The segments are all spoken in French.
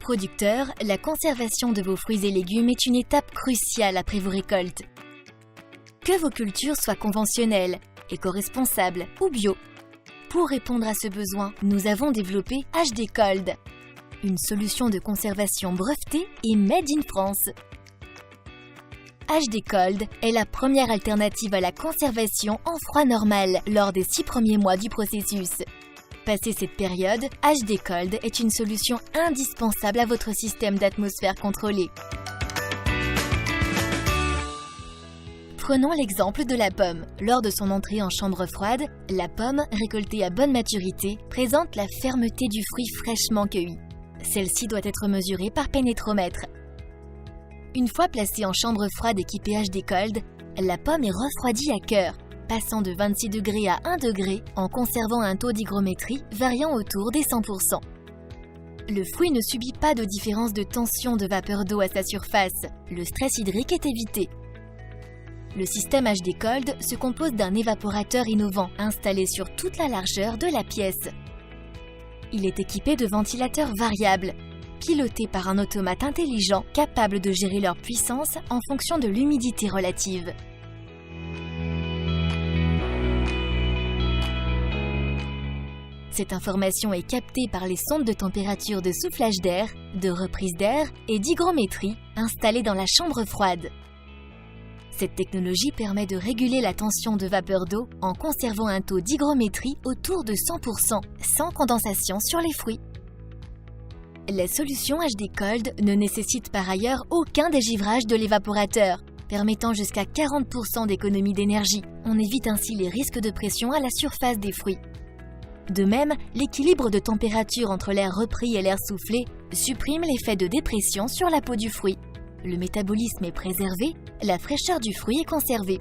producteurs, la conservation de vos fruits et légumes est une étape cruciale après vos récoltes. Que vos cultures soient conventionnelles, éco-responsables ou bio. Pour répondre à ce besoin, nous avons développé HD Cold, une solution de conservation brevetée et made in France. HD Cold est la première alternative à la conservation en froid normal lors des 6 premiers mois du processus. Passé cette période, HD Cold est une solution indispensable à votre système d'atmosphère contrôlée. Prenons l'exemple de la pomme. Lors de son entrée en chambre froide, la pomme, récoltée à bonne maturité, présente la fermeté du fruit fraîchement cueilli. Celle-ci doit être mesurée par pénétromètre. Une fois placée en chambre froide équipée HD Cold, la pomme est refroidie à cœur, passant de 26 degrés à 1 degré en conservant un taux d'hygrométrie variant autour des 100%. Le fruit ne subit pas de différence de tension de vapeur d'eau à sa surface. Le stress hydrique est évité. Le système HD Cold se compose d'un évaporateur innovant installé sur toute la largeur de la pièce. Il est équipé de ventilateurs variables, pilotés par un automate intelligent capable de gérer leur puissance en fonction de l'humidité relative. Cette information est captée par les sondes de température de soufflage d'air, de reprise d'air et d'hygrométrie installées dans la chambre froide. Cette technologie permet de réguler la tension de vapeur d'eau en conservant un taux d'hygrométrie autour de 100%, sans condensation sur les fruits. La solution HD Cold ne nécessite par ailleurs aucun dégivrage de l'évaporateur, permettant jusqu'à 40% d'économie d'énergie. On évite ainsi les risques de pression à la surface des fruits. De même, l'équilibre de température entre l'air repris et l'air soufflé supprime l'effet de dépression sur la peau du fruit. Le métabolisme est préservé, la fraîcheur du fruit est conservée.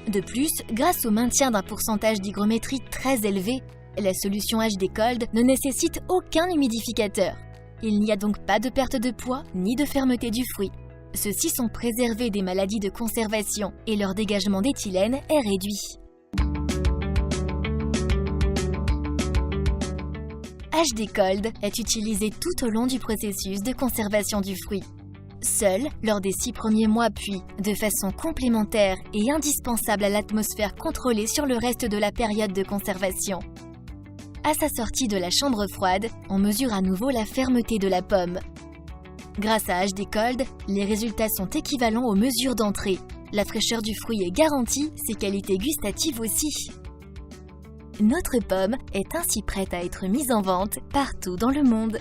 De plus, grâce au maintien d'un pourcentage d'hygrométrie très élevé, la solution HD Cold ne nécessite aucun humidificateur. Il n'y a donc pas de perte de poids ni de fermeté du fruit. Ceux-ci sont préservés des maladies de conservation et leur dégagement d'éthylène est réduit. HD Cold est utilisé tout au long du processus de conservation du fruit. Seul, lors des 6 premiers mois puis, de façon complémentaire et indispensable à l'atmosphère contrôlée sur le reste de la période de conservation. À sa sortie de la chambre froide, on mesure à nouveau la fermeté de la pomme. Grâce à HD Cold, les résultats sont équivalents aux mesures d'entrée. La fraîcheur du fruit est garantie, ses qualités gustatives aussi. Notre pomme est ainsi prête à être mise en vente partout dans le monde.